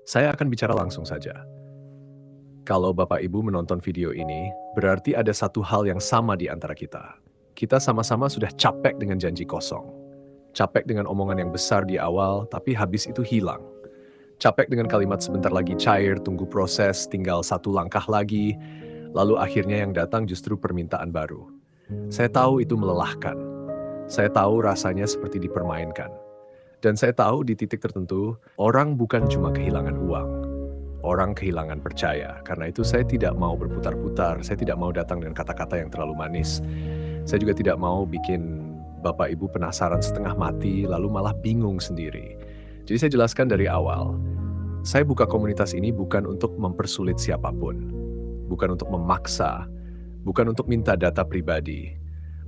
Saya akan bicara langsung saja. Kalau Bapak Ibu menonton video ini, berarti ada satu hal yang sama di antara kita. Kita sama-sama sudah capek dengan janji kosong. Capek dengan omongan yang besar di awal, tapi habis itu hilang. Capek dengan kalimat sebentar lagi cair, tunggu proses, tinggal satu langkah lagi, lalu akhirnya yang datang justru permintaan baru. Saya tahu itu melelahkan. Saya tahu rasanya seperti dipermainkan. Dan saya tahu di titik tertentu, orang bukan cuma kehilangan uang. Orang kehilangan percaya. Karena itu saya tidak mau berputar-putar, saya tidak mau datang dengan kata-kata yang terlalu manis. Saya juga tidak mau bikin Bapak Ibu penasaran setengah mati, lalu malah bingung sendiri. Jadi saya jelaskan dari awal, saya buka komunitas ini bukan untuk mempersulit siapapun. Bukan untuk memaksa, bukan untuk minta data pribadi,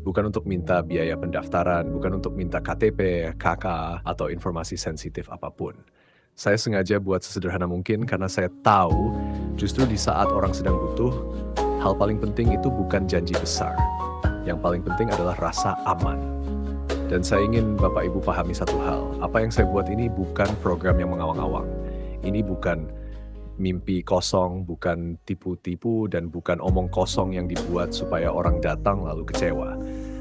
bukan untuk minta biaya pendaftaran, bukan untuk minta KTP, KK, atau informasi sensitif apapun. Saya sengaja buat sesederhana mungkin karena saya tahu justru di saat orang sedang butuh, hal paling penting itu bukan janji besar. Yang paling penting adalah rasa aman. Dan saya ingin Bapak Ibu pahami satu hal, apa yang saya buat ini bukan program yang mengawang-awang. Ini bukan mimpi kosong, bukan tipu-tipu, dan bukan omong kosong yang dibuat supaya orang datang lalu kecewa.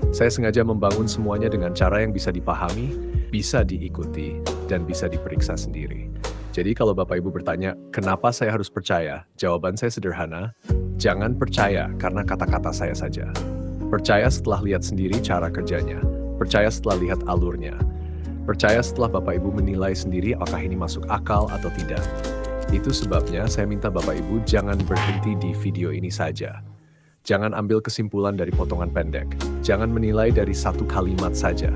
Saya sengaja membangun semuanya dengan cara yang bisa dipahami, bisa diikuti, dan bisa diperiksa sendiri. Jadi kalau Bapak Ibu bertanya, kenapa saya harus percaya? Jawaban saya sederhana, jangan percaya karena kata-kata saya saja. Percaya setelah lihat sendiri cara kerjanya. Percaya setelah lihat alurnya. Percaya setelah Bapak Ibu menilai sendiri apakah ini masuk akal atau tidak. Itu sebabnya saya minta Bapak Ibu jangan berhenti di video ini saja. Jangan ambil kesimpulan dari potongan pendek. Jangan menilai dari satu kalimat saja.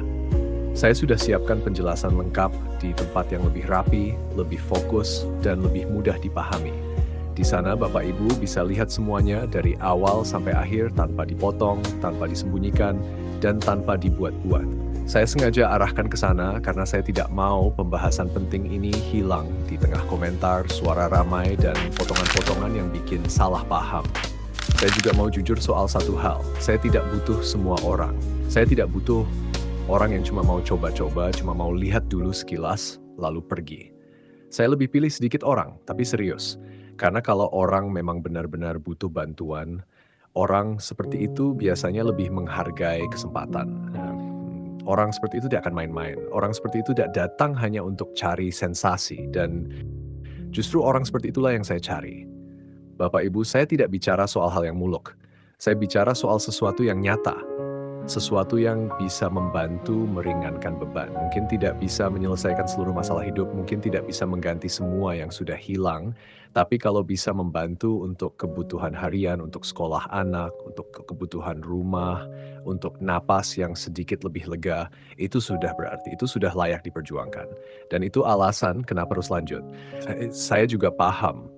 Saya sudah siapkan penjelasan lengkap di tempat yang lebih rapi, lebih fokus, dan lebih mudah dipahami. Di sana Bapak Ibu bisa lihat semuanya dari awal sampai akhir tanpa dipotong, tanpa disembunyikan, dan tanpa dibuat-buat. Saya sengaja arahkan ke sana karena saya tidak mau pembahasan penting ini hilang di tengah komentar, suara ramai, dan potongan-potongan yang bikin salah paham. Saya juga mau jujur soal satu hal, saya tidak butuh semua orang. Saya tidak butuh orang yang cuma mau coba-coba, cuma mau lihat dulu sekilas, lalu pergi. Saya lebih pilih sedikit orang, tapi serius. Karena kalau orang memang benar-benar butuh bantuan, orang seperti itu biasanya lebih menghargai kesempatan. Orang seperti itu tidak akan main-main. Orang seperti itu tidak datang hanya untuk cari sensasi. Dan justru orang seperti itulah yang saya cari. Bapak Ibu, saya tidak bicara soal hal yang muluk. Saya bicara soal sesuatu yang nyata. Sesuatu yang bisa membantu meringankan beban. Mungkin tidak bisa menyelesaikan seluruh masalah hidup, mungkin tidak bisa mengganti semua yang sudah hilang, tapi kalau bisa membantu untuk kebutuhan harian, untuk sekolah anak, untuk kebutuhan rumah, untuk napas yang sedikit lebih lega, itu sudah berarti, itu sudah layak diperjuangkan. Dan itu alasan kenapa harus lanjut. Saya juga paham,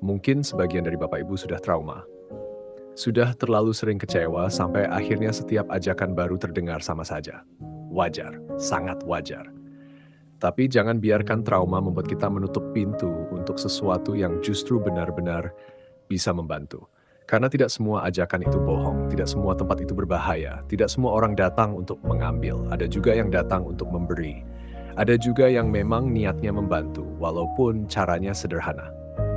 mungkin sebagian dari Bapak Ibu sudah trauma. Sudah terlalu sering kecewa sampai akhirnya setiap ajakan baru terdengar sama saja. Wajar, sangat wajar. Tapi jangan biarkan trauma membuat kita menutup pintu untuk sesuatu yang justru benar-benar bisa membantu. Karena tidak semua ajakan itu bohong, tidak semua tempat itu berbahaya, tidak semua orang datang untuk mengambil, ada juga yang datang untuk memberi. Ada juga yang memang niatnya membantu, walaupun caranya sederhana.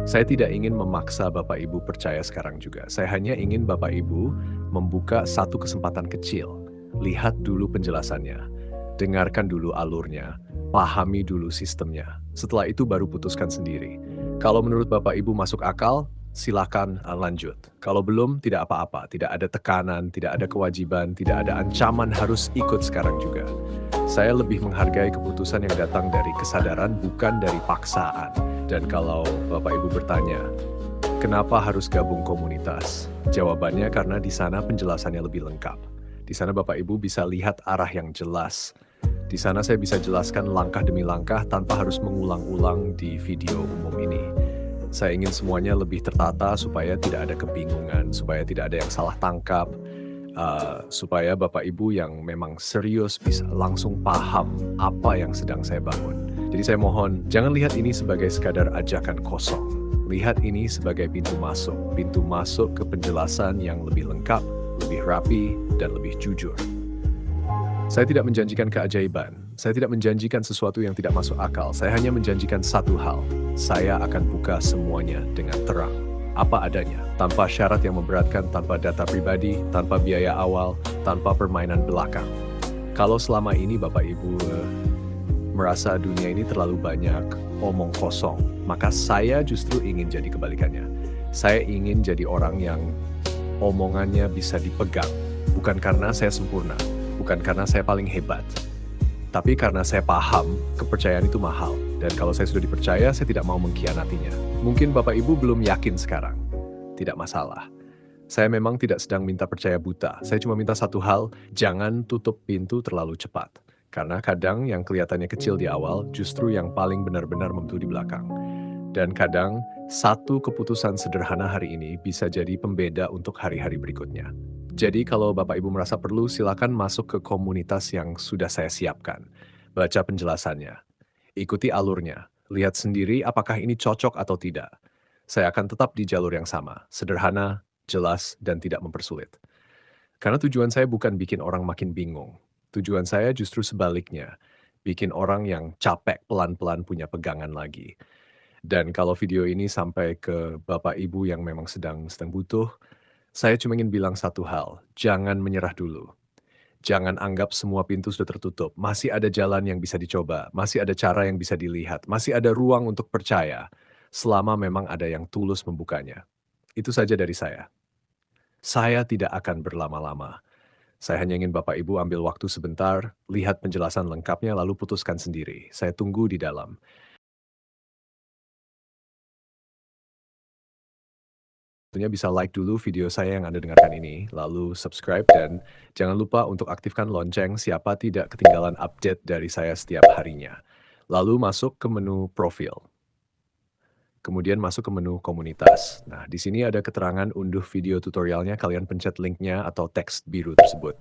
Saya tidak ingin memaksa Bapak Ibu percaya sekarang juga. Saya hanya ingin Bapak Ibu membuka satu kesempatan kecil. Lihat dulu penjelasannya. Dengarkan dulu alurnya. Pahami dulu sistemnya. Setelah itu baru putuskan sendiri. Kalau menurut Bapak Ibu masuk akal, silakan lanjut. Kalau belum, tidak apa-apa. Tidak ada tekanan, tidak ada kewajiban, tidak ada ancaman harus ikut sekarang juga. Saya lebih menghargai keputusan yang datang dari kesadaran, bukan dari paksaan. Dan kalau Bapak Ibu bertanya, kenapa harus gabung komunitas? Jawabannya karena di sana penjelasannya lebih lengkap. Di sana Bapak Ibu bisa lihat arah yang jelas. Di sana saya bisa jelaskan langkah demi langkah tanpa harus mengulang-ulang di video umum ini. Saya ingin semuanya lebih tertata supaya tidak ada kebingungan, supaya tidak ada yang salah tangkap, supaya Bapak Ibu yang memang serius bisa langsung paham apa yang sedang saya bangun. Jadi saya mohon, jangan lihat ini sebagai sekadar ajakan kosong. Lihat ini sebagai pintu masuk ke penjelasan yang lebih lengkap, lebih rapi, dan lebih jujur. Saya tidak menjanjikan keajaiban, Saya tidak menjanjikan sesuatu yang tidak masuk akal. Saya hanya menjanjikan satu hal. Saya akan buka semuanya dengan terang. Apa adanya, tanpa syarat yang memberatkan, tanpa data pribadi, tanpa biaya awal, tanpa permainan belakang. Kalau selama ini Bapak Ibu merasa dunia ini terlalu banyak omong kosong, maka saya justru ingin jadi kebalikannya. Saya ingin jadi orang yang omongannya bisa dipegang, bukan karena saya sempurna, bukan karena saya paling hebat, tapi karena saya paham kepercayaan itu mahal. Dan kalau saya sudah dipercaya, saya tidak mau mengkhianatinya. Mungkin Bapak Ibu belum yakin sekarang. Tidak masalah. Saya memang tidak sedang minta percaya buta. Saya cuma minta satu hal, jangan tutup pintu terlalu cepat. Karena kadang yang kelihatannya kecil di awal justru yang paling benar-benar membantu di belakang. Dan kadang satu keputusan sederhana hari ini bisa jadi pembeda untuk hari-hari berikutnya. Jadi kalau Bapak Ibu merasa perlu, silakan masuk ke komunitas yang sudah saya siapkan. Baca penjelasannya, ikuti alurnya, lihat sendiri apakah ini cocok atau tidak. Saya akan tetap di jalur yang sama, sederhana, jelas, dan tidak mempersulit. Karena tujuan saya bukan bikin orang makin bingung. Tujuan saya justru sebaliknya, bikin orang yang capek pelan-pelan punya pegangan lagi. Dan kalau video ini sampai ke Bapak Ibu yang memang sedang butuh, saya cuma ingin bilang satu hal, jangan menyerah dulu. Jangan anggap semua pintu sudah tertutup. Masih ada jalan yang bisa dicoba, masih ada cara yang bisa dilihat, masih ada ruang untuk percaya, selama memang ada yang tulus membukanya. Itu saja dari saya. Saya tidak akan berlama-lama. Saya hanya ingin Bapak Ibu ambil waktu sebentar, lihat penjelasan lengkapnya lalu putuskan sendiri. Saya tunggu di dalam. Tentunya bisa like dulu video saya yang Anda dengarkan ini, lalu subscribe dan jangan lupa untuk aktifkan lonceng siapa tidak ketinggalan update dari saya setiap harinya. Lalu masuk ke menu profil. Kemudian masuk ke menu komunitas. Nah, di sini ada keterangan unduh video tutorialnya, kalian pencet linknya atau teks biru tersebut.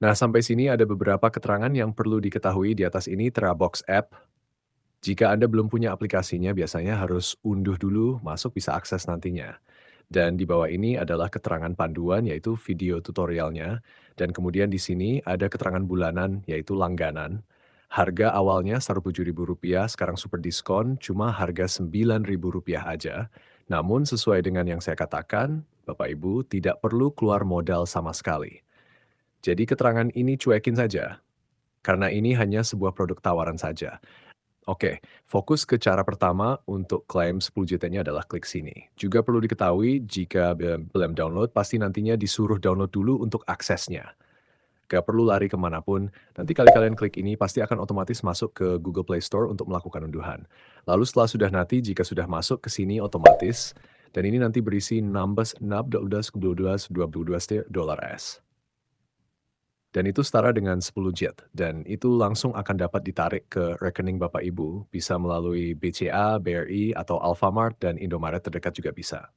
Nah, sampai sini ada beberapa keterangan yang perlu diketahui di atas ini Terabox App. Jika Anda belum punya aplikasinya, biasanya harus unduh dulu, masuk bisa akses nantinya. Dan di bawah ini adalah keterangan panduan, yaitu video tutorialnya. Dan kemudian di sini ada keterangan bulanan, yaitu langganan. Harga awalnya Rp107.000, sekarang super diskon, cuma harga Rp9.000 aja. Namun sesuai dengan yang saya katakan, Bapak Ibu tidak perlu keluar modal sama sekali. Jadi keterangan ini cuekin saja, karena ini hanya sebuah produk tawaran saja. Oke, fokus ke cara pertama untuk klaim 10 juta-nya adalah klik sini. Juga perlu diketahui jika belum download, pasti nantinya disuruh download dulu untuk aksesnya. Gak perlu lari kemanapun, nanti kali kalian klik ini pasti akan otomatis masuk ke Google Play Store untuk melakukan unduhan. Lalu setelah sudah nanti, jika sudah masuk ke sini otomatis, dan ini nanti berisi numbers $12 dan itu setara dengan 10 jet, dan itu langsung akan dapat ditarik ke rekening Bapak Ibu, bisa melalui BCA, BRI, atau Alfamart, dan Indomaret terdekat juga bisa.